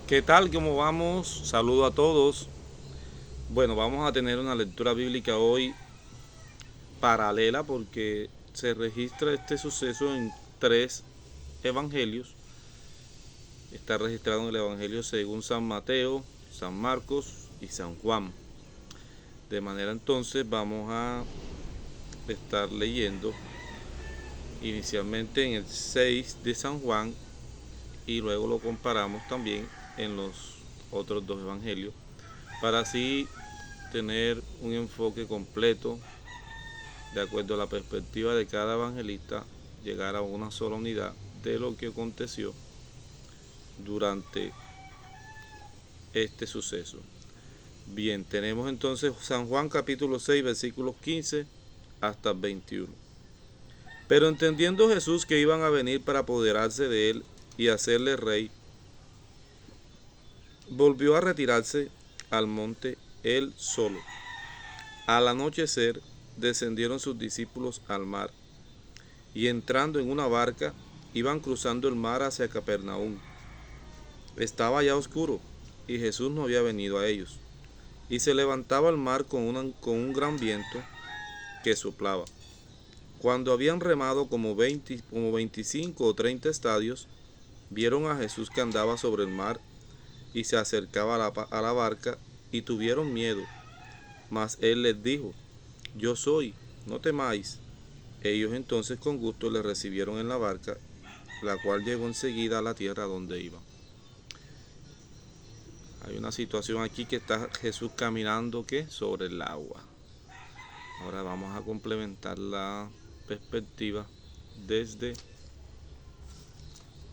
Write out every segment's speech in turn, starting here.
¿Qué tal? ¿Cómo vamos? Saludo a todos. Bueno, vamos a tener una lectura bíblica hoy paralela porque se registra este suceso en tres evangelios. Está registrado en el evangelio según San Mateo, San Marcos y San Juan. De manera entonces vamos a estar leyendo inicialmente en el 6 de San Juan y luego lo comparamos también en los otros dos evangelios para así tener un enfoque completo de acuerdo a la perspectiva de cada evangelista, llegar a una sola unidad de lo que aconteció durante este suceso. Bien, tenemos entonces San Juan capítulo 6 versículos 15 hasta 21. Pero entendiendo Jesús que iban a venir para apoderarse de él y hacerle rey, volvió a retirarse al monte él solo. Al anochecer descendieron sus discípulos al mar, y entrando en una barca, iban cruzando el mar hacia Capernaum. Estaba ya oscuro, y Jesús no había venido a ellos, y se levantaba el mar con un gran viento que soplaba. Cuando habían remado como 25 o 30 estadios, vieron a Jesús que andaba sobre el mar, y se acercaba a la barca, y tuvieron miedo. Mas él les dijo: Yo soy, no temáis. Ellos entonces con gusto le recibieron en la barca, la cual llegó enseguida a la tierra donde iban. Hay una situación aquí que está Jesús caminando sobre el agua. Ahora vamos a complementar la perspectiva desde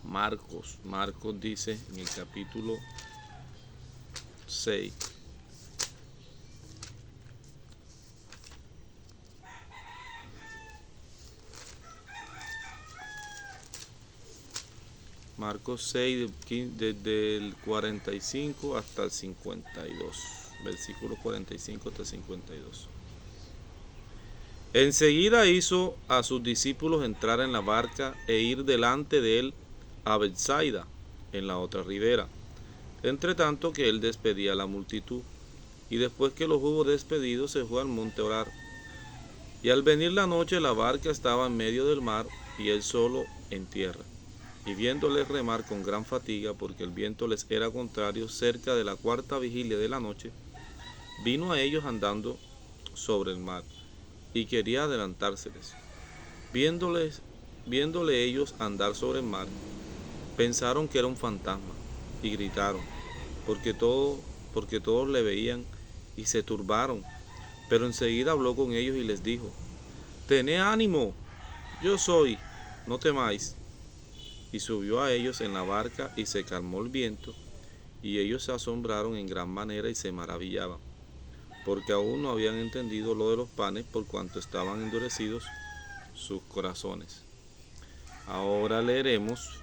Marcos. Marcos dice en el capítulo 6. Marcos 6, desde el 45 hasta el 52. Versículo 45 hasta el 52. Enseguida hizo a sus discípulos entrar en la barca e ir delante de él a Betsaida, en la otra ribera, entre tanto que él despedía a la multitud. Y después que los hubo despedido, se fue al monte a orar. Y al venir la noche, la barca estaba en medio del mar, y él solo en tierra. Y viéndoles remar con gran fatiga, porque el viento les era contrario, cerca de la cuarta vigilia de la noche, vino a ellos andando sobre el mar, y quería adelantárseles. Viéndole ellos andar sobre el mar, pensaron que era un fantasma, y gritaron, porque todos le veían, y se turbaron. Pero enseguida habló con ellos y les dijo: Tened ánimo, yo soy, no temáis. Y subió a ellos en la barca, y se calmó el viento, y ellos se asombraron en gran manera y se maravillaban, porque aún no habían entendido lo de los panes, por cuanto estaban endurecidos sus corazones. Ahora leeremos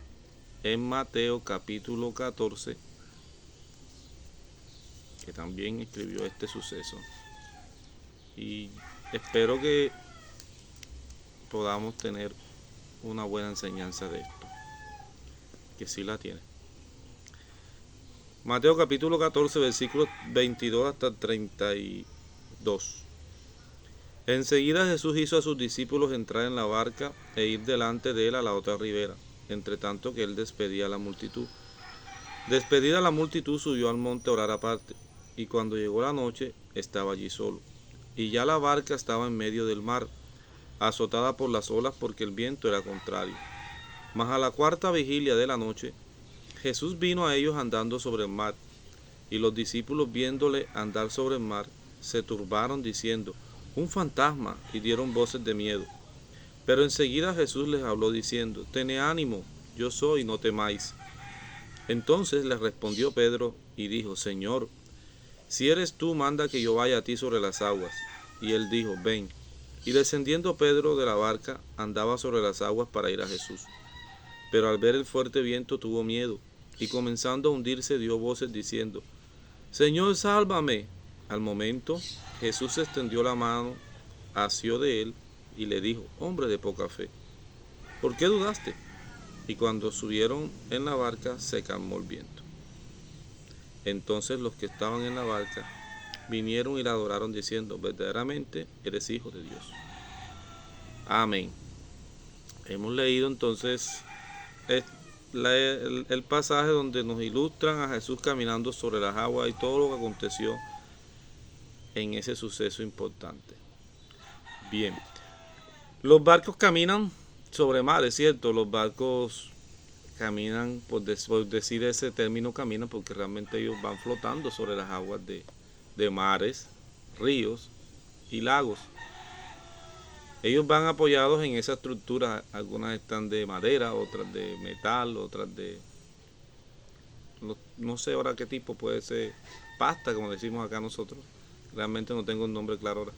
en Mateo capítulo 14, que también escribió este suceso. Y espero que podamos tener una buena enseñanza de esto, que sí la tiene. Mateo capítulo 14, versículos 22 hasta 32. Enseguida Jesús hizo a sus discípulos entrar en la barca e ir delante de él a la otra ribera, entre tanto que él despedía a la multitud. Despedida la multitud, subió al monte a orar aparte, y cuando llegó la noche, estaba allí solo. Y ya la barca estaba en medio del mar, azotada por las olas, porque el viento era contrario. Mas a la cuarta vigilia de la noche, Jesús vino a ellos andando sobre el mar, y los discípulos, viéndole andar sobre el mar, se turbaron diciendo: Un fantasma, y dieron voces de miedo. Pero enseguida Jesús les habló diciendo: Tened ánimo, yo soy, no temáis. Entonces les respondió Pedro y dijo: Señor, si eres tú, manda que yo vaya a ti sobre las aguas. Y él dijo: Ven. Y descendiendo Pedro de la barca, andaba sobre las aguas para ir a Jesús. Pero al ver el fuerte viento tuvo miedo, y comenzando a hundirse dio voces diciendo: Señor, sálvame. Al momento Jesús extendió la mano, asió de él y le dijo: Hombre de poca fe, ¿por qué dudaste? Y cuando subieron en la barca se calmó el viento. Entonces los que estaban en la barca vinieron y le adoraron diciendo: verdaderamente eres hijo de Dios. Amén. Hemos leído entonces el pasaje donde nos ilustran a Jesús caminando sobre las aguas y todo lo que aconteció en ese suceso importante. Bien, los barcos caminan sobre mar, es cierto, los barcos caminan, por decir ese término, caminan porque realmente ellos van flotando sobre las aguas de mares, ríos y lagos. Ellos van apoyados en esa estructura, algunas están de madera, otras de metal, otras de, no sé ahora qué tipo, puede ser pasta, como decimos acá nosotros. Realmente no tengo un nombre claro ahora.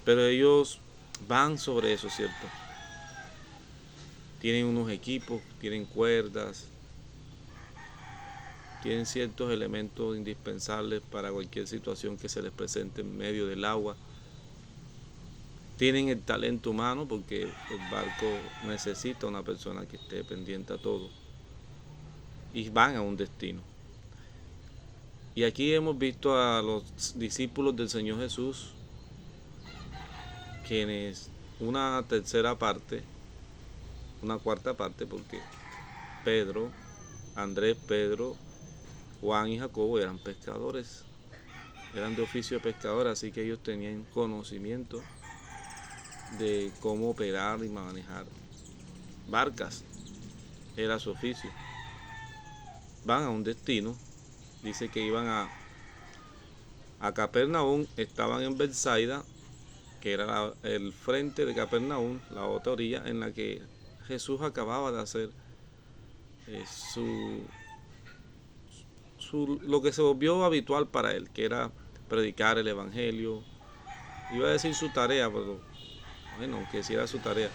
Pero ellos van sobre eso, ¿cierto? Tienen unos equipos, tienen cuerdas, tienen ciertos elementos indispensables para cualquier situación que se les presente en medio del agua. Tienen el talento humano porque el barco necesita una persona que esté pendiente a todo. Y van a un destino. Y aquí hemos visto a los discípulos del Señor Jesús, quienes una tercera parte, una cuarta parte, porque Pedro, Andrés, Pedro, Juan y Jacobo eran pescadores, eran de oficio de pescadores, así que ellos tenían conocimiento de cómo operar y manejar barcas, era su oficio. Van a un destino, dice que iban a Capernaum, estaban en Betsaida, que era el frente de Capernaum, la otra orilla en la que Jesús acababa de hacer lo que se volvió habitual para él, que era predicar el evangelio. Iba a decir su tarea, pero bueno, aunque sí era su tarea,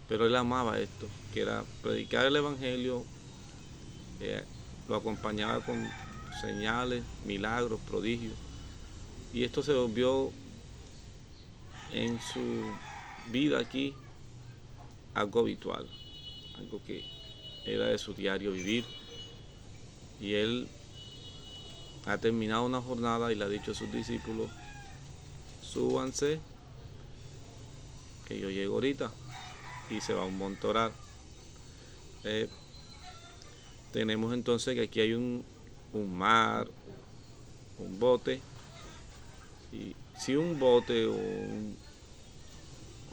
pero él amaba esto, que era predicar el evangelio. Lo acompañaba con señales, milagros, prodigios, y esto se volvió en su vida aquí algo habitual, algo que era de su diario vivir. Y él ha terminado una jornada y le ha dicho a sus discípulos: súbanse, que yo llego ahorita, y se va a un monte a orar. Tenemos entonces que aquí hay un mar, un bote, y si un bote o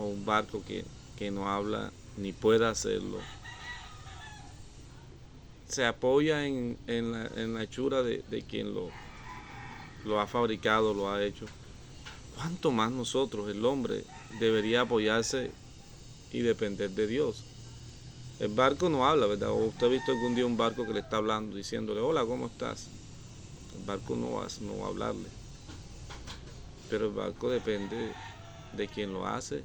un barco que no habla ni puede hacerlo, se apoya en la hechura de quien lo ha fabricado, lo ha hecho, ¿cuánto más nosotros, el hombre, debería apoyarse y depender de Dios? El barco no habla, ¿verdad? ¿O usted ha visto algún día un barco que le está hablando, diciéndole: hola, ¿cómo estás? El barco no va a hablarle. Pero el barco depende de quien lo hace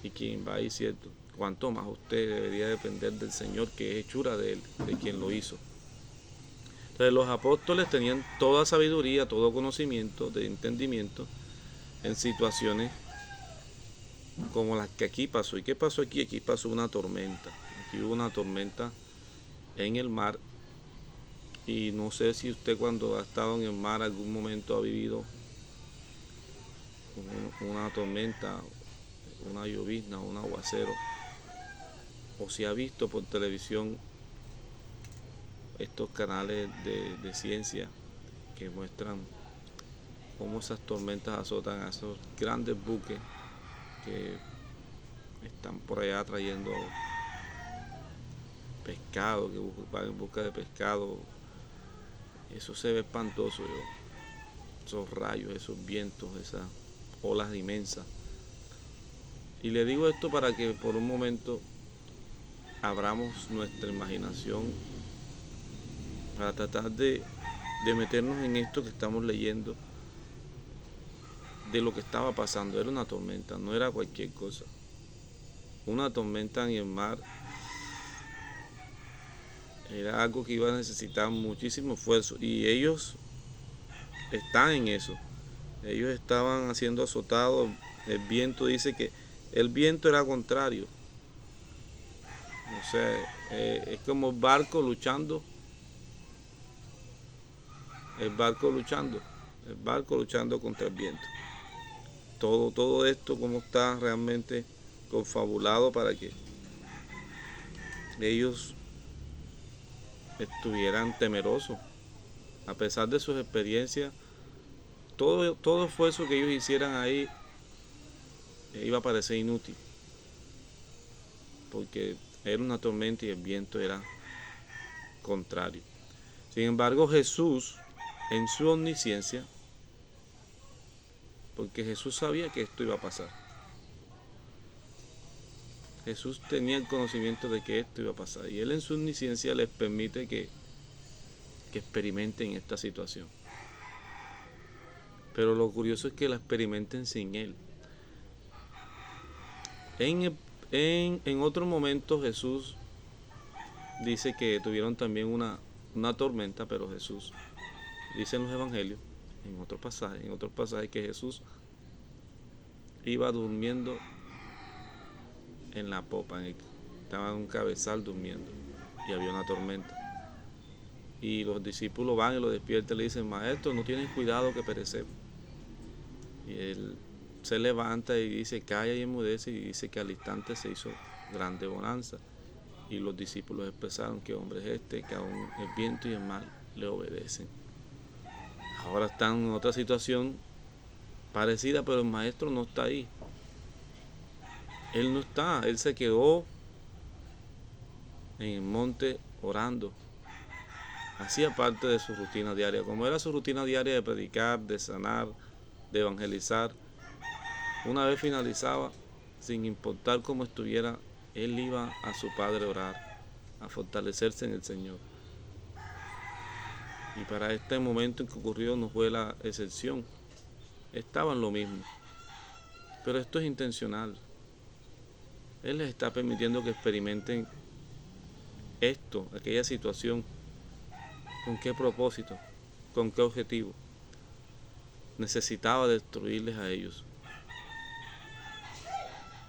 y quien va ahí, ¿cierto? Cuanto más usted debería depender del Señor, que es hechura de Él, de quien lo hizo. Entonces los apóstoles tenían toda sabiduría, todo conocimiento, de entendimiento en situaciones como las que aquí pasó. ¿Y qué pasó aquí? Aquí pasó una tormenta. Aquí hubo una tormenta en el mar. Y no sé si usted, cuando ha estado en el mar, algún momento ha vivido una tormenta, una llovizna, un aguacero, o si ha visto por televisión estos canales de ciencia que muestran cómo esas tormentas azotan a esos grandes buques que están por allá trayendo pescado, que van en busca de pescado. Eso se ve espantoso, esos rayos, esos vientos, esas olas inmensas. Y le digo esto para que por un momento abramos nuestra imaginación para tratar de meternos en esto que estamos leyendo, de lo que estaba pasando. Era una tormenta, no era cualquier cosa. Una tormenta en el mar era algo que iba a necesitar muchísimo esfuerzo, y ellos están en eso. Ellos estaban siendo azotados. El viento, dice que el viento era contrario. O sea, es como el barco luchando el barco luchando contra el viento. Todo esto como está realmente confabulado para que ellos estuvieran temerosos. A pesar de sus experiencias, todo esfuerzo que ellos hicieran ahí iba a parecer inútil, porque era una tormenta y el viento era contrario. Sin embargo, Jesús, en su omnisciencia, porque Jesús sabía que esto iba a pasar, Jesús tenía el conocimiento de que esto iba a pasar, y Él en su omnisciencia les permite que experimenten esta situación. Pero lo curioso es que la experimenten sin Él. En otro momento Jesús dice que tuvieron también una tormenta, pero Jesús dice en los evangelios, en otros pasajes, que Jesús iba durmiendo en la popa, estaba en un cabezal durmiendo y había una tormenta. Y los discípulos van y lo despiertan y le dicen: Maestro, no tienes cuidado que perecemos. Y él se levanta y dice: calla y enmudece, y dice que al instante se hizo grande bonanza. Y los discípulos expresaron: qué hombre es este, que aún el viento y el mar le obedecen. Ahora están en otra situación parecida, pero el maestro no está ahí. Él no está, él se quedó en el monte orando. Hacía parte de su rutina diaria, como era su rutina diaria de predicar, de sanar, de evangelizar. Una vez finalizaba, sin importar cómo estuviera, él iba a su Padre a orar, a fortalecerse en el Señor. Y para este momento en que ocurrió no fue la excepción. Estaban lo mismo. Pero esto es intencional. Él les está permitiendo que experimenten esto, aquella situación. ¿Con qué propósito? ¿Con qué objetivo? Necesitaba destruirles a ellos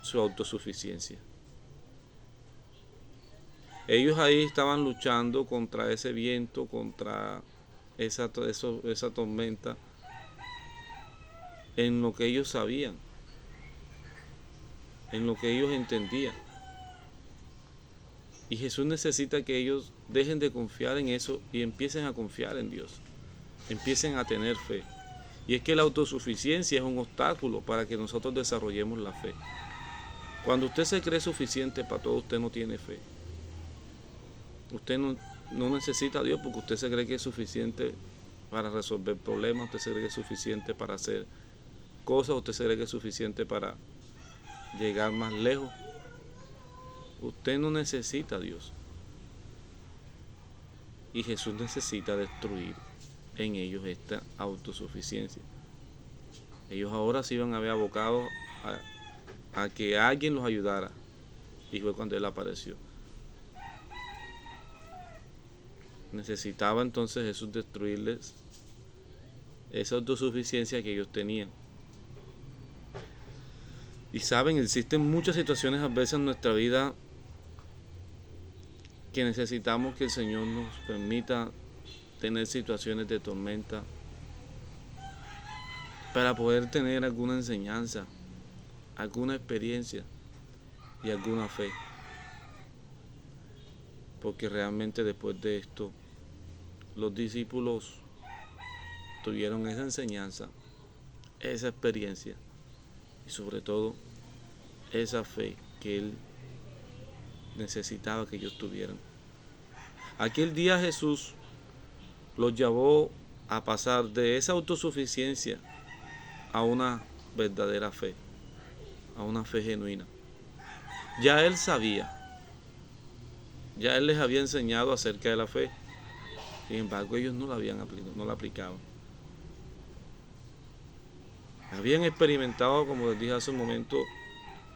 su autosuficiencia. Ellos ahí estaban luchando contra ese viento, contra esa tormenta, en lo que ellos sabían, en lo que ellos entendían. Y Jesús necesita que ellos dejen de confiar en eso y empiecen a confiar en Dios, empiecen a tener fe. Y es que la autosuficiencia es un obstáculo para que nosotros desarrollemos la fe. Cuando usted se cree suficiente para todo, usted no tiene fe. Usted no necesita a Dios porque usted se cree que es suficiente para resolver problemas, usted se cree que es suficiente para hacer cosas, usted se cree que es suficiente para llegar más lejos. Usted no necesita a Dios. Y Jesús necesita destruir en ellos esta autosuficiencia. Ellos ahora se iban a ver abocados a que alguien los ayudara. Y fue cuando Él apareció. Necesitaba entonces Jesús destruirles esa autosuficiencia que ellos tenían. Y saben, existen muchas situaciones adversas en nuestra vida que necesitamos que el Señor nos permita tener situaciones de tormenta para poder tener alguna enseñanza, alguna experiencia y alguna fe. Porque realmente después de esto, los discípulos tuvieron esa enseñanza, esa experiencia y sobre todo esa fe que Él necesitaba que ellos tuvieran. Aquel día Jesús los llevó a pasar de esa autosuficiencia a una verdadera fe, a una fe genuina. Ya Él sabía, ya Él les había enseñado acerca de la fe, sin embargo ellos no la aplicaban. Habían experimentado, como les dije hace un momento,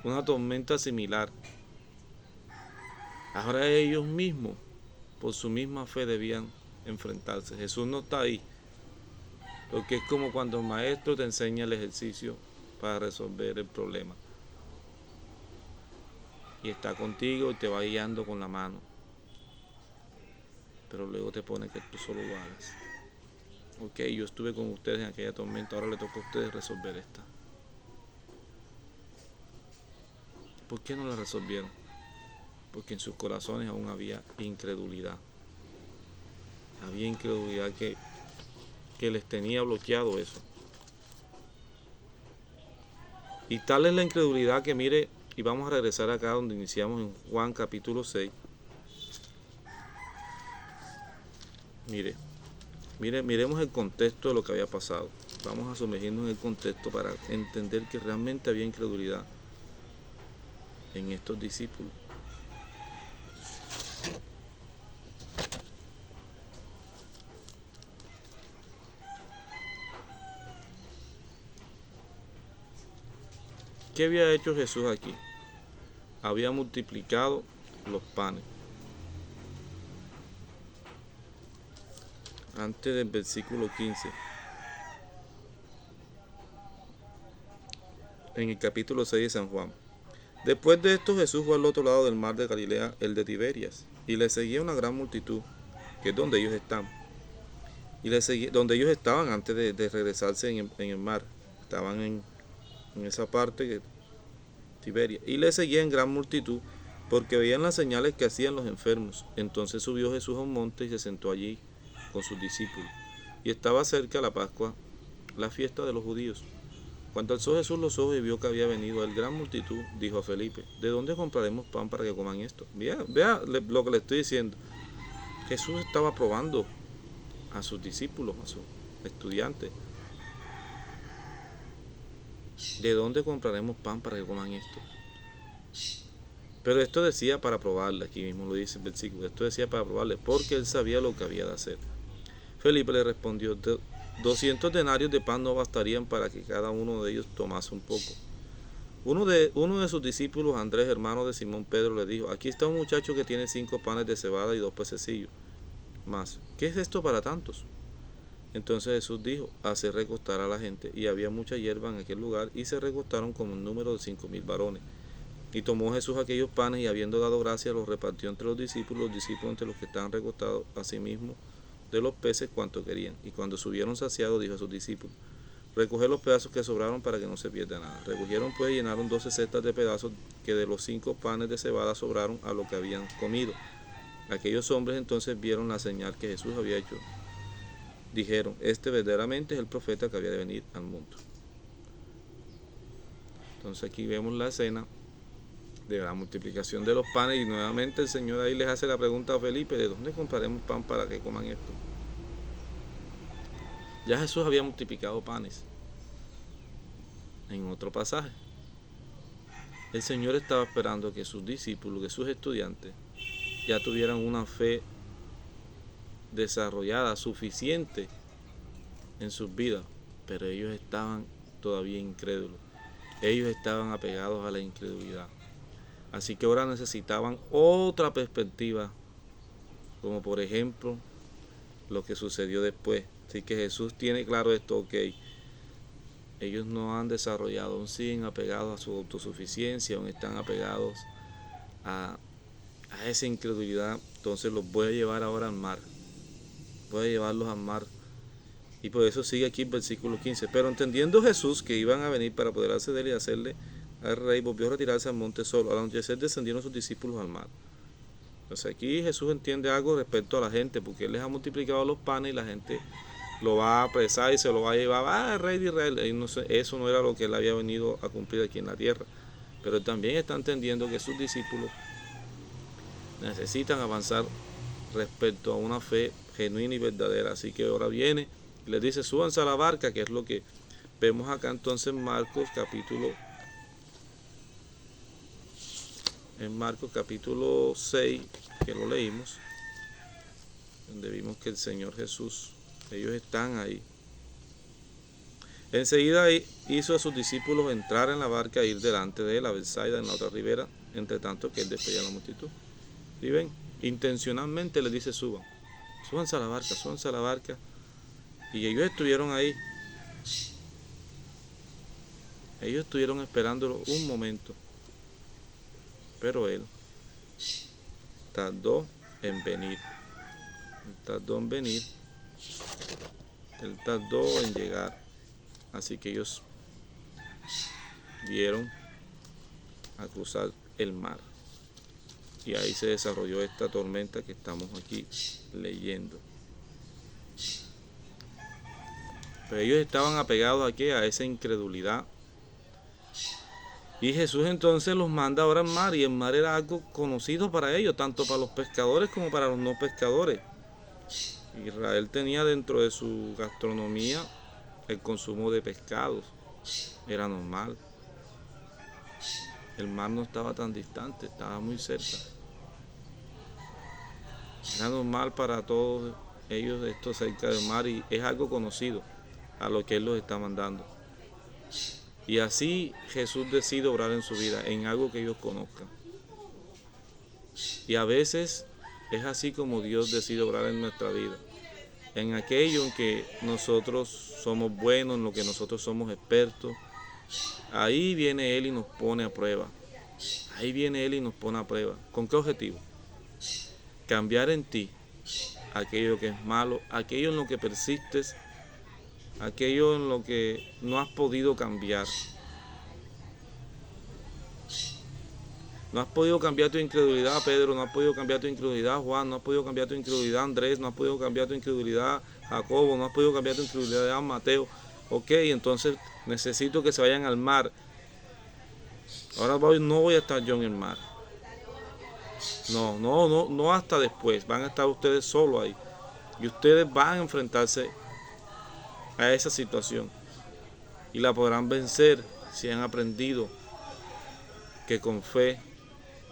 una tormenta similar. Ahora ellos mismos, por su misma fe, debían enfrentarse. Jesús no está ahí, porque es como cuando el maestro te enseña el ejercicio para resolver el problema. Y está contigo y te va guiando con la mano. Pero luego te pone que tú solo lo hagas. Ok, yo estuve con ustedes en aquella tormenta, ahora le toca a ustedes resolver esta. ¿Por qué no la resolvieron? Porque en sus corazones aún había incredulidad. Había incredulidad que les tenía bloqueado eso. Y tal es la incredulidad que mire, y vamos a regresar acá donde iniciamos en Juan capítulo 6. Miremos el contexto de lo que había pasado. Vamos a sumergirnos en el contexto para entender que realmente había incredulidad en estos discípulos. ¿Qué había hecho Jesús aquí? Había multiplicado los panes. Antes del versículo 15. En el capítulo 6 de San Juan. Después de esto Jesús fue al otro lado del mar de Galilea, el de Tiberias, y le seguía una gran multitud, que es donde ellos están. Donde ellos estaban antes de regresarse en el mar. Estaban en esa parte de Tiberias. Y le seguía en gran multitud, porque veían las señales que hacían los enfermos. Entonces subió Jesús a un monte y se sentó allí con sus discípulos. Y estaba cerca la Pascua, la fiesta de los judíos. Cuando alzó Jesús los ojos y vio que había venido el gran multitud, dijo a Felipe: ¿de dónde compraremos pan para que coman esto? Vea lo que le estoy diciendo. Jesús estaba probando a sus discípulos, a sus estudiantes. ¿De dónde compraremos pan para que coman esto? Pero esto decía para probarle, aquí mismo lo dice el versículo, esto decía para probarle, porque él sabía lo que había de hacer. Felipe le respondió: 200 denarios de pan no bastarían para que cada uno de ellos tomase un poco. Uno de sus discípulos, Andrés, hermano de Simón Pedro, le dijo: aquí está un muchacho que tiene 5 panes de cebada y 2 pececillos. Más, ¿qué es esto para tantos? Entonces Jesús dijo: hace recostar a la gente. Y había mucha hierba en aquel lugar, y se recostaron como un número de 5,000 varones. Y tomó Jesús aquellos panes, y habiendo dado gracias, los repartió entre los discípulos entre los que estaban recostados, asimismo de los peces cuanto querían. Y cuando subieron saciados, dijo a sus discípulos: recoged los pedazos que sobraron para que no se pierda nada. Recogieron pues y llenaron 12 cestas de pedazos que de los 5 panes de cebada sobraron a lo que habían comido. Aquellos hombres entonces vieron la señal que Jesús había hecho. Dijeron: este verdaderamente es el profeta que había de venir al mundo. Entonces aquí vemos la escena de la multiplicación de los panes, y nuevamente el Señor ahí les hace la pregunta a Felipe: ¿de dónde compraremos pan para que coman esto? Ya Jesús había multiplicado panes en otro pasaje. El Señor estaba esperando que sus discípulos, que sus estudiantes, ya tuvieran una fe desarrollada, suficiente en sus vidas, pero ellos estaban todavía incrédulos. Ellos estaban apegados a la incredulidad. Así que ahora necesitaban otra perspectiva, como por ejemplo lo que sucedió después. Así que Jesús tiene claro esto: ok, ellos no han desarrollado, aún siguen apegados a su autosuficiencia, aún están apegados a esa incredulidad. Entonces los voy a llevar ahora al mar, voy a llevarlos al mar. Y por eso sigue aquí el versículo 15. Pero entendiendo Jesús que iban a venir para poder acceder y hacerle al rey, volvió a retirarse al monte solo. Al anochecer descendieron sus discípulos al mar. Entonces aquí Jesús entiende algo respecto a la gente, porque Él les ha multiplicado los panes y la gente lo va a apresar y se lo va a llevar: el rey de Israel. Eso no era lo que Él había venido a cumplir aquí en la tierra. Pero Él también está entendiendo que sus discípulos necesitan avanzar respecto a una fe genuina y verdadera. Así que ahora viene y les dice: súbanse a la barca, que es lo que vemos acá entonces en Marcos capítulo 6, que lo leímos, donde vimos que el Señor Jesús, ellos están ahí. Enseguida hizo a sus discípulos entrar en la barca e ir delante de él a Betsaida, en la otra ribera, entre tanto que él despedía a la multitud. ¿Sí ven? Intencionalmente les dice: súbanse a la barca. Y ellos estuvieron ahí. Ellos estuvieron esperándolo un momento. Pero él tardó en venir. Él tardó en llegar. Así que ellos dieron a cruzar el mar. Y ahí se desarrolló esta tormenta que estamos aquí leyendo. Pero ellos estaban apegados aquí a esa incredulidad. Y Jesús entonces los manda ahora al mar, y el mar era algo conocido para ellos, tanto para los pescadores como para los no pescadores. Israel tenía dentro de su gastronomía el consumo de pescados, era normal. El mar no estaba tan distante, estaba muy cerca. Era normal para todos ellos esto cerca del mar, y es algo conocido a lo que Él los está mandando. Y así Jesús decide obrar en su vida, en algo que ellos conozcan. Y a veces es así como Dios decide obrar en nuestra vida. En aquello en que nosotros somos buenos, en lo que nosotros somos expertos, ahí viene Él y nos pone a prueba. Ahí viene Él y nos pone a prueba. ¿Con qué objetivo? Cambiar en ti aquello que es malo, aquello en lo que persistes, aquello en lo que no has podido cambiar. No has podido cambiar tu incredulidad, Pedro, no has podido cambiar tu incredulidad, Juan, no has podido cambiar tu incredulidad, Andrés, no has podido cambiar tu incredulidad, Jacobo, no has podido cambiar tu incredulidad, Mateo. Ok, entonces necesito que se vayan al mar. Ahora no voy a estar yo en el mar. No hasta después. Van a estar ustedes solos ahí. Y ustedes van a enfrentarse a esa situación. Y la podrán vencer si han aprendido que con fe,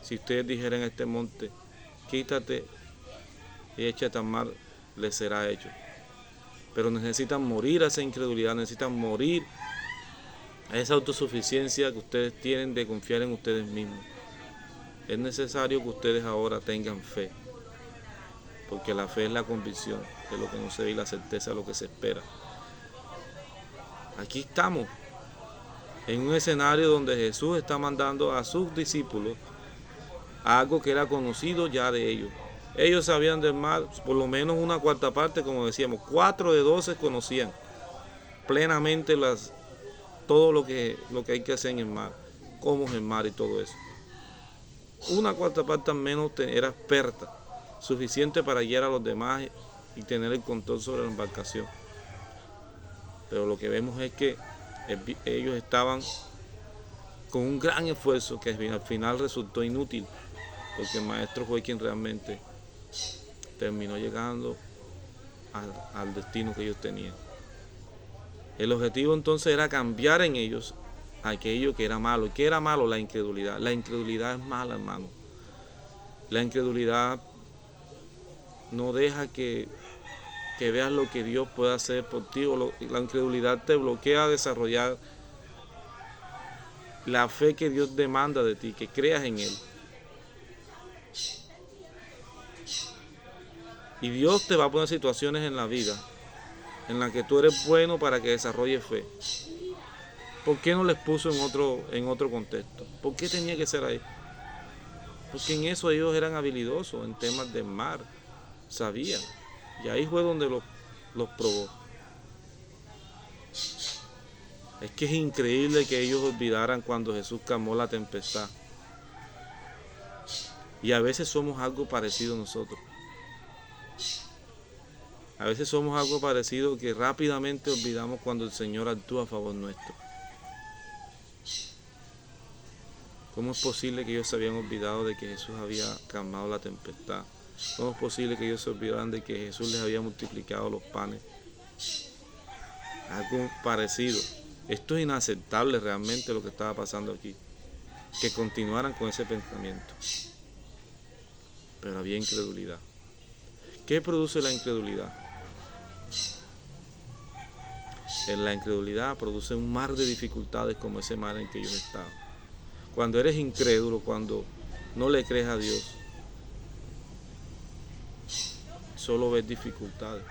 si ustedes dijeran a este monte, quítate y échate al mar, les será hecho. Pero necesitan morir a esa incredulidad, necesitan morir a esa autosuficiencia que ustedes tienen de confiar en ustedes mismos. Es necesario que ustedes ahora tengan fe, porque la fe es la convicción de lo que no se ve y la certeza de lo que se espera. Aquí estamos, en un escenario donde Jesús está mandando a sus discípulos a algo que era conocido ya de ellos. Ellos sabían del mar, por lo menos una cuarta parte, como decíamos, 4 de 12 conocían plenamente todo lo que hay que hacer en el mar, cómo es el mar y todo eso. Una cuarta parte al menos era experta, suficiente para guiar a los demás y tener el control sobre la embarcación. Pero lo que vemos es que ellos estaban con un gran esfuerzo que al final resultó inútil, porque el maestro fue quien realmente terminó llegando al destino que ellos tenían. El objetivo entonces era cambiar en ellos aquello que era malo. ¿Qué era malo? La incredulidad. La incredulidad es mala, hermano. La incredulidad no deja que veas lo que Dios puede hacer por ti. La incredulidad te bloquea a desarrollar la fe que Dios demanda de ti, que creas en Él. Y Dios te va a poner situaciones en la vida en las que tú eres bueno para que desarrolles fe. ¿Por qué no les puso en otro contexto? ¿Por qué tenía que ser ahí? Porque en eso ellos eran habilidosos, en temas de mar, sabían. Y ahí fue donde los probó. Es que es increíble que ellos olvidaran cuando Jesús calmó la tempestad. Y a veces somos algo parecido nosotros. A veces somos algo parecido que rápidamente olvidamos cuando el Señor actúa a favor nuestro. ¿Cómo es posible que ellos se habían olvidado de que Jesús había calmado la tempestad? ¿Cómo es posible que ellos se olvidaran de que Jesús les había multiplicado los panes? Algo parecido. Esto es inaceptable realmente lo que estaba pasando aquí. Que continuaran con ese pensamiento. Pero había incredulidad. ¿Qué produce la incredulidad? En la incredulidad produce un mar de dificultades como ese mar en que ellos estaban. Cuando eres incrédulo, cuando no le crees a Dios, solo ves dificultades.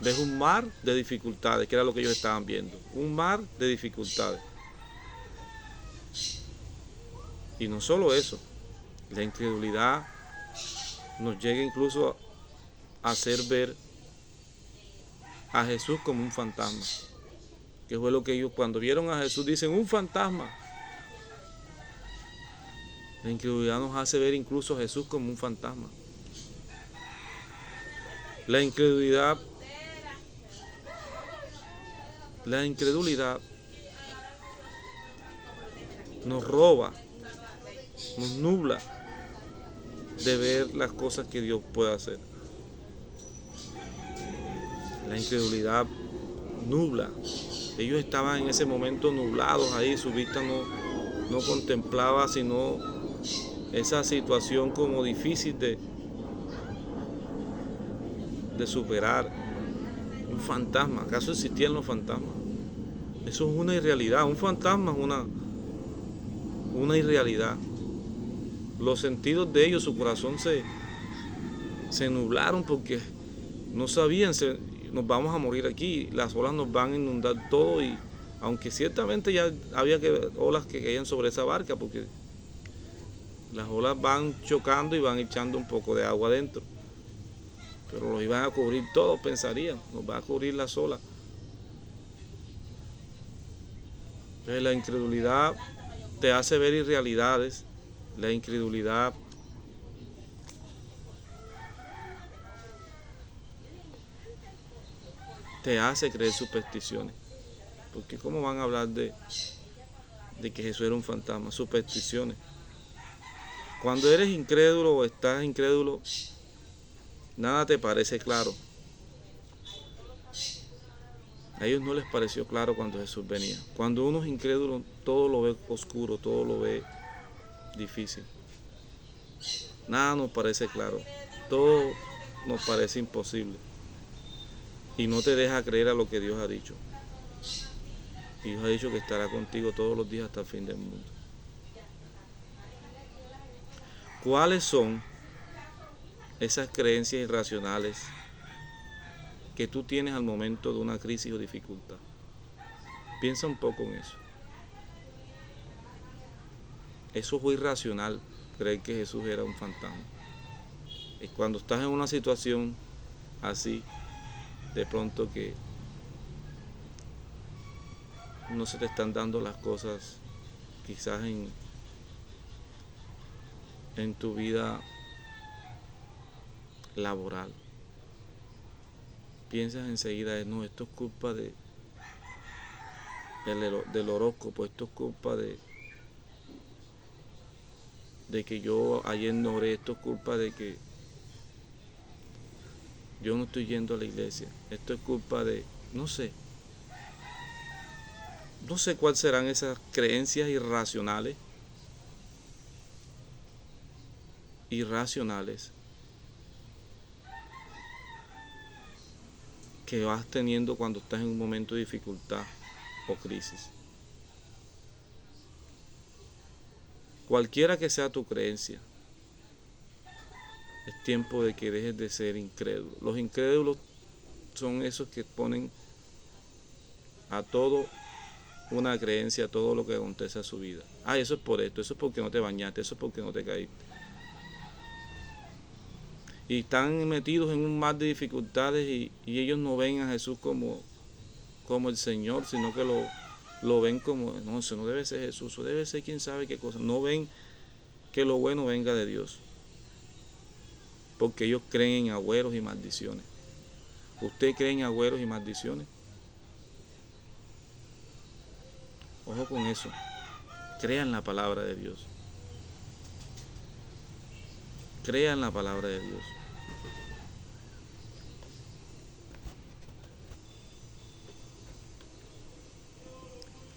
Ves un mar de dificultades, que era lo que ellos estaban viendo. Un mar de dificultades. Y no solo eso, la incredulidad nos llega incluso a hacer ver a Jesús como un fantasma. Que fue lo que ellos cuando vieron a Jesús dicen, un fantasma. La incredulidad nos hace ver incluso a Jesús como un fantasma. La incredulidad nos roba, nos nubla de ver las cosas que Dios puede hacer. La incredulidad nubla. Ellos estaban en ese momento nublados ahí, su vista no contemplaba sino esa situación como difícil de superar. Un fantasma, ¿acaso existían los fantasmas? Eso es una irrealidad, un fantasma es una irrealidad. Los sentidos de ellos, su corazón se nublaron porque no sabían, nos vamos a morir aquí, las olas nos van a inundar todo, y aunque ciertamente ya había olas que caían sobre esa barca porque las olas van chocando y van echando un poco de agua adentro, pero los iban a cubrir todos, pensarían, nos va a cubrir las olas. Entonces, la incredulidad te hace ver irrealidades, la incredulidad te hace creer supersticiones. Porque ¿cómo van a hablar de que Jesús era un fantasma? Supersticiones. Cuando eres incrédulo o estás incrédulo, nada te parece claro. A ellos no les pareció claro cuando Jesús venía. Cuando uno es incrédulo, todo lo ve oscuro, todo lo ve difícil. Nada nos parece claro. Todo nos parece imposible. Y no te deja creer a lo que Dios ha dicho. Y Dios ha dicho que estará contigo todos los días hasta el fin del mundo. ¿Cuáles son esas creencias irracionales que tú tienes al momento de una crisis o dificultad? Piensa un poco en eso. Eso fue irracional, creer que Jesús era un fantasma. Es cuando estás en una situación así, de pronto que no se te están dando las cosas quizás en tu vida laboral. Piensas enseguida, no, esto es culpa del horóscopo, esto es culpa de que yo ayer no oré, esto es culpa de que yo no estoy yendo a la iglesia, esto es culpa de, no sé cuáles serán esas creencias irracionales que vas teniendo cuando estás en un momento de dificultad o crisis. Cualquiera que sea tu creencia, es tiempo de que dejes de ser incrédulo. Los incrédulos son esos que ponen a todo una creencia, a todo lo que acontece a su vida. Eso es por esto, eso es porque no te bañaste, eso es porque no te caíste. Y están metidos en un mar de dificultades y ellos no ven a Jesús como el Señor, sino que lo ven como, no, eso no debe ser Jesús, eso debe ser quién sabe qué cosa. No ven que lo bueno venga de Dios, porque ellos creen en agüeros y maldiciones. ¿Usted cree en agüeros y maldiciones? Ojo con eso. Crean la palabra de Dios. Crean la palabra de Dios.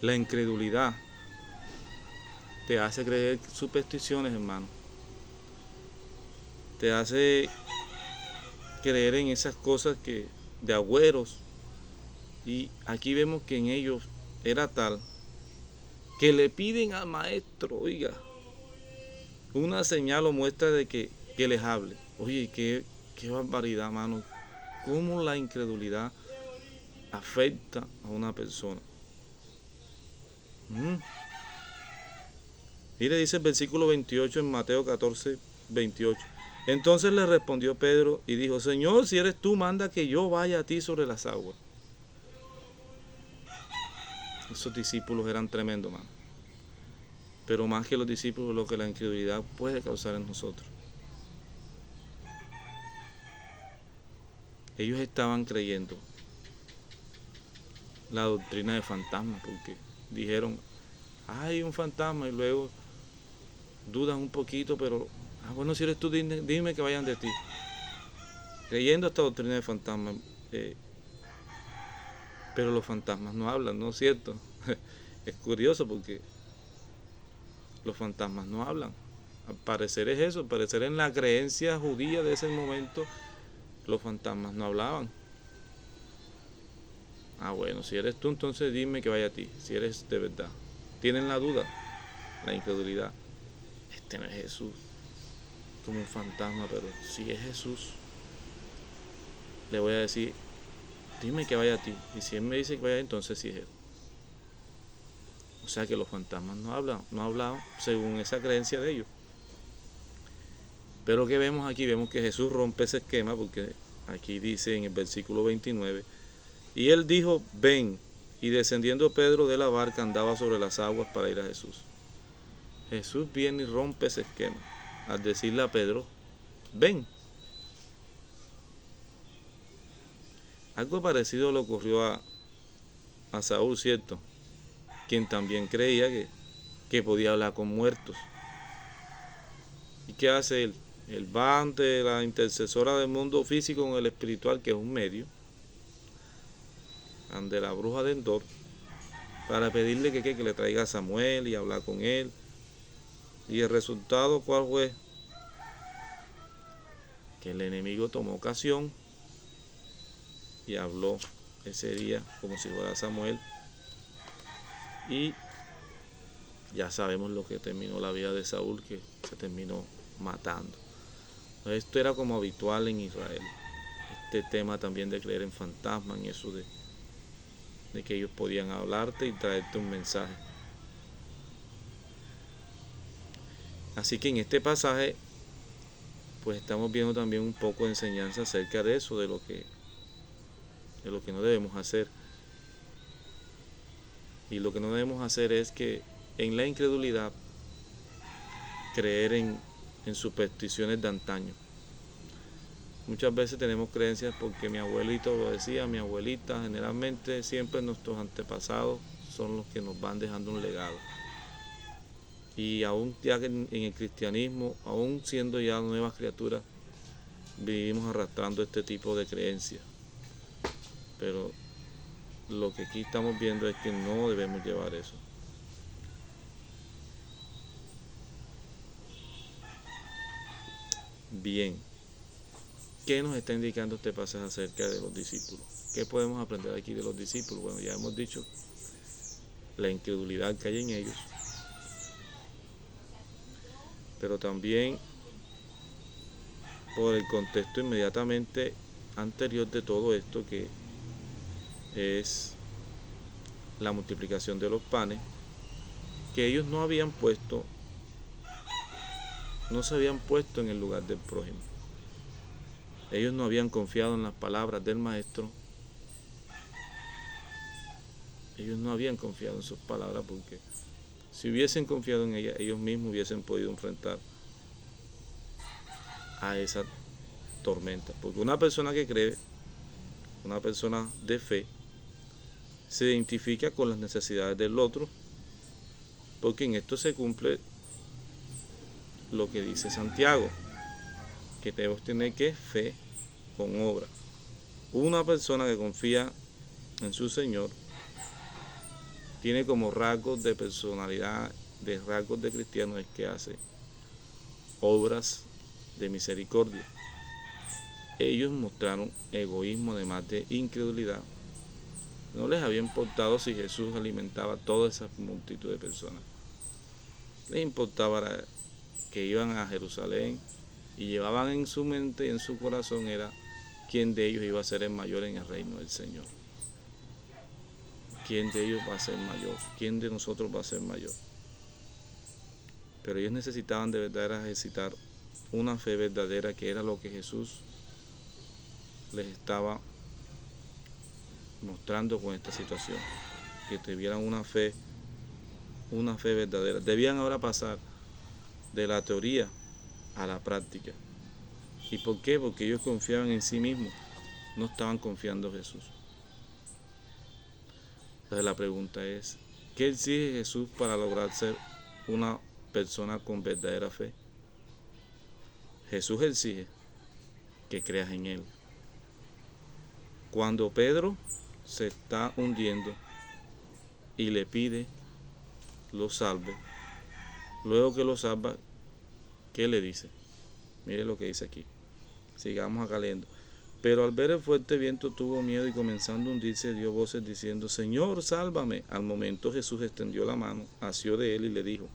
La incredulidad te hace creer supersticiones, hermano. Te hace creer en esas cosas de agüeros. Y aquí vemos que en ellos era tal que le piden al maestro, oiga, una señal o muestra de que les hable. Oye, qué barbaridad, hermano. Cómo la incredulidad afecta a una persona. Mire, dice el versículo 28 en Mateo 14, 28. Entonces le respondió Pedro y dijo, Señor, si eres tú, manda que yo vaya a ti sobre las aguas. Esos discípulos eran tremendos, mano. Pero más que los discípulos, lo que la incredulidad puede causar en nosotros. Ellos estaban creyendo la doctrina de fantasmas, porque dijeron, hay un fantasma, y luego dudan un poquito, pero, bueno, si eres tú, dime que vayan de ti. Creyendo esta doctrina de fantasmas, pero los fantasmas no hablan, ¿no es cierto? Es curioso porque los fantasmas no hablan. Al parecer es eso, al parecer en la creencia judía de ese momento, los fantasmas no hablaban. Bueno, si eres tú, entonces dime que vaya a ti, si eres de verdad. Tienen la duda, la incredulidad. Este no es Jesús, como un fantasma, pero si es Jesús, le voy a decir, dime que vaya a ti. Y si él me dice que vaya, entonces sí es él. O sea que los fantasmas no hablaban según esa creencia de ellos. Pero ¿qué vemos aquí? Vemos que Jesús rompe ese esquema, porque aquí dice en el versículo 29, y él dijo, ven, y descendiendo Pedro de la barca andaba sobre las aguas para ir a Jesús. Jesús viene y rompe ese esquema al decirle a Pedro, ven. Algo parecido le ocurrió a Saúl, ¿cierto? Quien también creía que podía hablar con muertos. ¿Y qué hace él? Él va ante la intercesora del mundo físico con el espiritual, que es un medio, ante la bruja de Endor, para pedirle que le traiga a Samuel y hablar con él. Y el resultado, ¿cuál fue? Que el enemigo tomó ocasión y habló ese día como si fuera Samuel. Y ya sabemos lo que terminó la vida de Saúl, que se terminó matando. Esto era como habitual en Israel. Este tema también de creer en fantasmas, en eso de que ellos podían hablarte y traerte un mensaje. Así que en este pasaje, pues estamos viendo también un poco de enseñanza acerca de eso, de lo que no debemos hacer. Y lo que no debemos hacer es que en la incredulidad creer en supersticiones de antaño. Muchas veces tenemos creencias porque mi abuelito lo decía, mi abuelita, generalmente siempre nuestros antepasados son los que nos van dejando un legado. Y aún ya en el cristianismo, aún siendo ya nuevas criaturas, vivimos arrastrando este tipo de creencias. Pero lo que aquí estamos viendo es que no debemos llevar eso. Bien, ¿qué nos está indicando este pasaje acerca de los discípulos? ¿Qué podemos aprender aquí de los discípulos? Bueno, ya hemos dicho la incredulidad que hay en ellos, pero también por el contexto inmediatamente anterior de todo esto, que es la multiplicación de los panes, que ellos no se habían puesto en el lugar del prójimo. Ellos no habían confiado en las palabras del maestro. Ellos no habían confiado en sus palabras, porque si hubiesen confiado en ellas, ellos mismos hubiesen podido enfrentar a esa tormenta. Porque una persona que cree, una persona de fe, se identifica con las necesidades del otro, porque en esto se cumple lo que dice Santiago, que debemos tener que fe con obra. Una persona que confía en su Señor tiene como rasgos de personalidad, de rasgos de cristiano, es que hace obras de misericordia. Ellos mostraron egoísmo además de incredulidad. No les había importado si Jesús alimentaba a toda esa multitud de personas. Les importaba que iban a Jerusalén y llevaban en su mente y en su corazón era quién de ellos iba a ser el mayor en el reino del Señor. ¿Quién de ellos va a ser mayor? ¿Quién de nosotros va a ser mayor? Pero ellos necesitaban de verdad ejercitar una fe verdadera, que era lo que Jesús les estaba mostrando con esta situación. que tuvieran una fe verdadera. Debían ahora pasar de la teoría a la práctica. ¿Y por qué? Porque ellos confiaban en sí mismos, no estaban confiando en Jesús. Entonces la pregunta es, ¿qué exige Jesús para lograr ser una persona con verdadera fe? Jesús exige que creas en Él. Cuando Pedro se está hundiendo y le pide lo salve, luego que lo salva, ¿qué le dice? Mire lo que dice aquí. Sigamos acá leyendo. Pero al ver el fuerte viento tuvo miedo y comenzando a hundirse dio voces diciendo, Señor, sálvame. Al momento Jesús extendió la mano, asió de él y le dijo,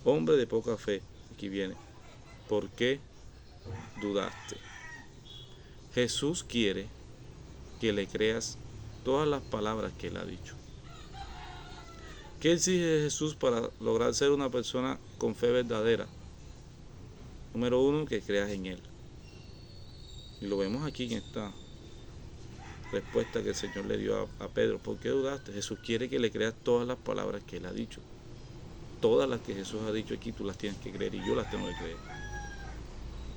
hombre de poca fe, aquí viene, ¿por qué dudaste? Jesús quiere que le creas todas las palabras que él ha dicho. ¿Qué exige Jesús para lograr ser una persona con fe verdadera? Número 1, que creas en Él. Y lo vemos aquí en esta respuesta que el Señor le dio a Pedro. ¿Por qué dudaste? Jesús quiere que le creas todas las palabras que Él ha dicho. Todas las que Jesús ha dicho aquí tú las tienes que creer y yo las tengo que creer.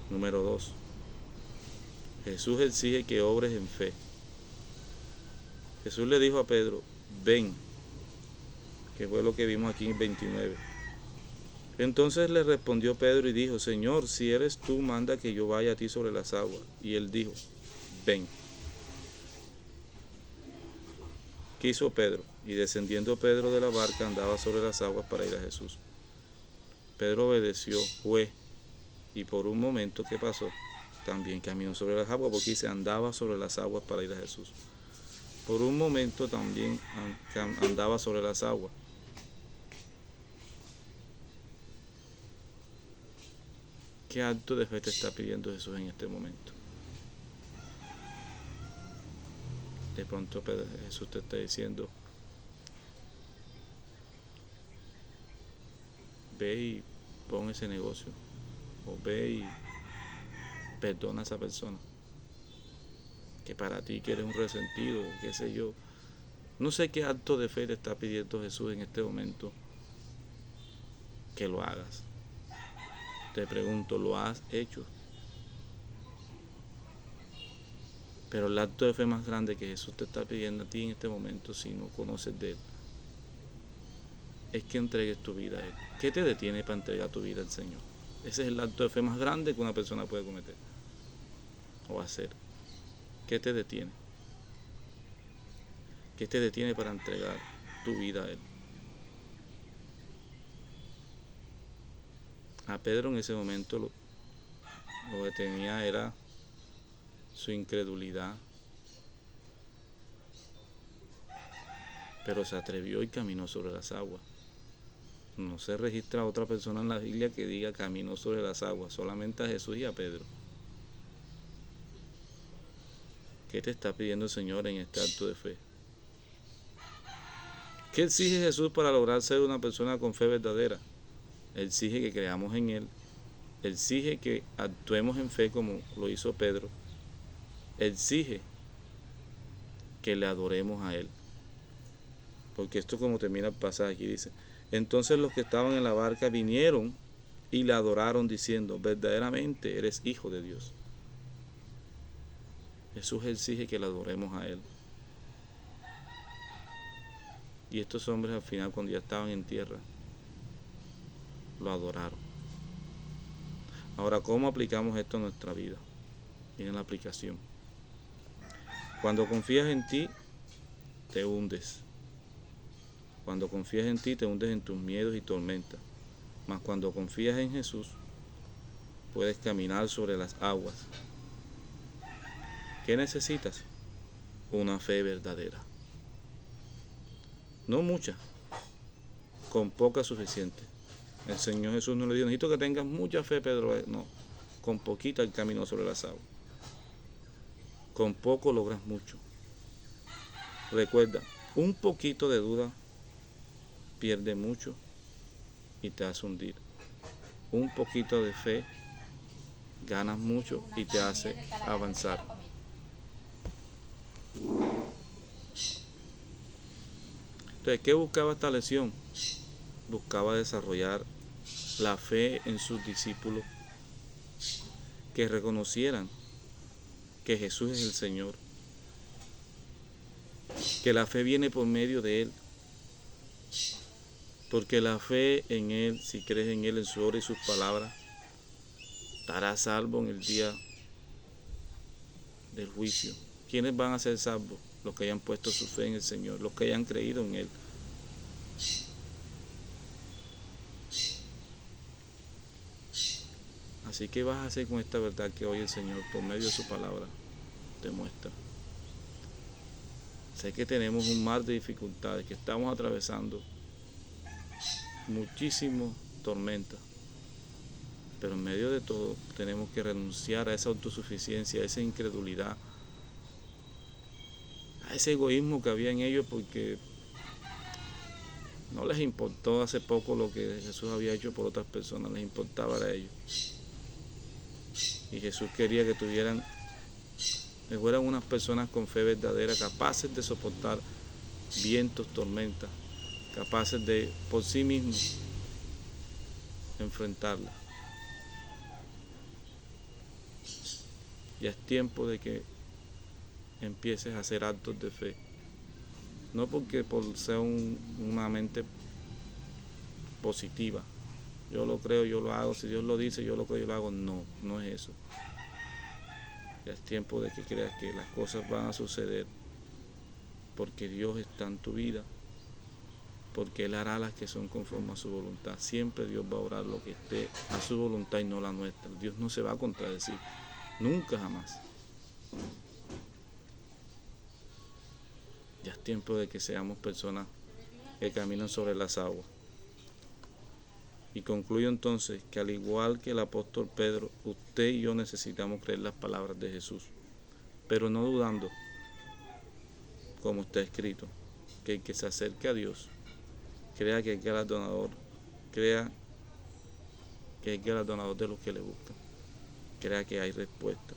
Número 2, Jesús exige que obres en fe. Jesús le dijo a Pedro, ven, que fue lo que vimos aquí en 29. Entonces le respondió Pedro y dijo, Señor, si eres tú, manda que yo vaya a ti sobre las aguas. Y él dijo, ven. ¿Qué hizo Pedro? Y descendiendo Pedro de la barca andaba sobre las aguas para ir a Jesús. Pedro obedeció, fue, y por un momento, ¿qué pasó? También caminó sobre las aguas, porque dice, andaba sobre las aguas para ir a Jesús. Por un momento también andaba sobre las aguas. ¿Qué acto de fe te está pidiendo Jesús en este momento? De pronto Jesús te está diciendo, ve y pon ese negocio, o ve y perdona a esa persona, que para ti que eres un resentido, qué sé yo. No sé qué acto de fe te está pidiendo Jesús en este momento que lo hagas. Te pregunto, ¿lo has hecho? Pero el acto de fe más grande que Jesús te está pidiendo a ti en este momento, si no conoces de Él, es que entregues tu vida a Él. ¿Qué te detiene para entregar tu vida al Señor? Ese es el acto de fe más grande que una persona puede cometer o hacer. ¿Qué te detiene? ¿Qué te detiene para entregar tu vida a Él? A Pedro en ese momento lo detenía era su incredulidad, pero se atrevió y caminó sobre las aguas. No se registra a otra persona en la Biblia que diga caminó sobre las aguas, solamente a Jesús y a Pedro. ¿Qué te está pidiendo el Señor en este acto de fe? ¿Qué exige Jesús para lograr ser una persona con fe verdadera? Él exige que creamos en Él. Él exige que actuemos en fe como lo hizo Pedro. Él exige que le adoremos a Él. Porque esto como termina el pasaje aquí dice, entonces los que estaban en la barca vinieron y le adoraron diciendo, verdaderamente eres hijo de Dios. Jesús exige que le adoremos a Él. Y estos hombres al final, cuando ya estaban en tierra, lo adoraron. Ahora, ¿cómo aplicamos esto a nuestra vida? Miren la aplicación. Cuando confías en ti, te hundes. Cuando confías en ti, te hundes en tus miedos y tormentas. Mas cuando confías en Jesús, puedes caminar sobre las aguas. ¿Qué necesitas? Una fe verdadera. No mucha, con poca suficiente. El Señor Jesús no le dijo, necesito que tengas mucha fe, Pedro. No, con poquita el camino sobre las aguas. Con poco logras mucho. Recuerda, un poquito de duda pierde mucho y te hace hundir. Un poquito de fe ganas mucho y te hace avanzar. Entonces, ¿qué buscaba esta lección? Buscaba desarrollar la fe en sus discípulos, que reconocieran que Jesús es el Señor, que la fe viene por medio de Él, porque la fe en Él, si crees en Él, en su obra y sus palabras, estarás salvo en el día del juicio. ¿Quiénes van a ser salvos? Los que hayan puesto su fe en el Señor, los que hayan creído en Él. Así que vas a hacer con esta verdad que hoy el Señor, por medio de su palabra, te muestra. Sé que tenemos un mar de dificultades, que estamos atravesando muchísimas tormentas, pero en medio de todo tenemos que renunciar a esa autosuficiencia, a esa incredulidad, a ese egoísmo que había en ellos, porque no les importó hace poco lo que Jesús había hecho por otras personas, les importaba a ellos. Y Jesús quería que fueran unas personas con fe verdadera, capaces de soportar vientos, tormentas, capaces de por sí mismos enfrentarlas. Ya es tiempo de que empieces a hacer actos de fe. No porque por ser una mente positiva, yo lo creo, yo lo hago, si Dios lo dice, yo lo creo, yo lo hago. No, no es eso. Ya es tiempo de que creas que las cosas van a suceder porque Dios está en tu vida, porque Él hará las que son conforme a su voluntad. Siempre Dios va a obrar lo que esté a su voluntad y no la nuestra. Dios no se va a contradecir, nunca jamás. Ya es tiempo de que seamos personas que caminan sobre las aguas. Y concluyo entonces que al igual que el apóstol Pedro, usted y yo necesitamos creer las palabras de Jesús, pero no dudando, como está escrito, que el que se acerque a Dios, crea que es galardonador, crea que es galardonador de los que le buscan, crea que hay respuesta.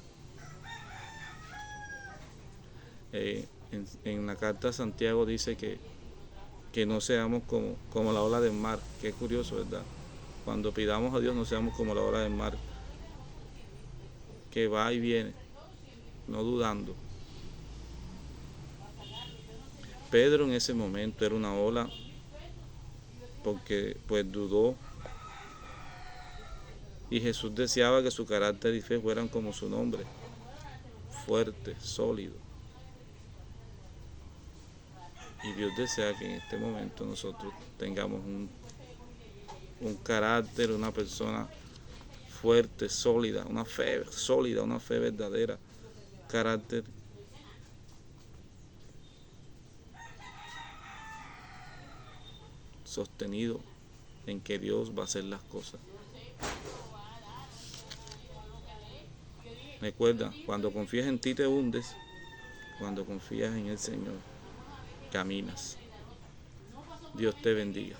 En la carta a Santiago dice que no seamos como la ola del mar, que es curioso, ¿verdad? Cuando pidamos a Dios no seamos como la ola del mar, que va y viene, no dudando. Pedro en ese momento era una ola porque pues dudó, y Jesús deseaba que su carácter y fe fueran como su nombre, fuerte, sólido. Y Dios desea que en este momento nosotros tengamos un carácter, una persona fuerte, sólida, una fe sólida, una fe verdadera, carácter sostenido en que Dios va a hacer las cosas. Recuerda, cuando confías en ti te hundes, cuando confías en el Señor caminas. Dios te bendiga.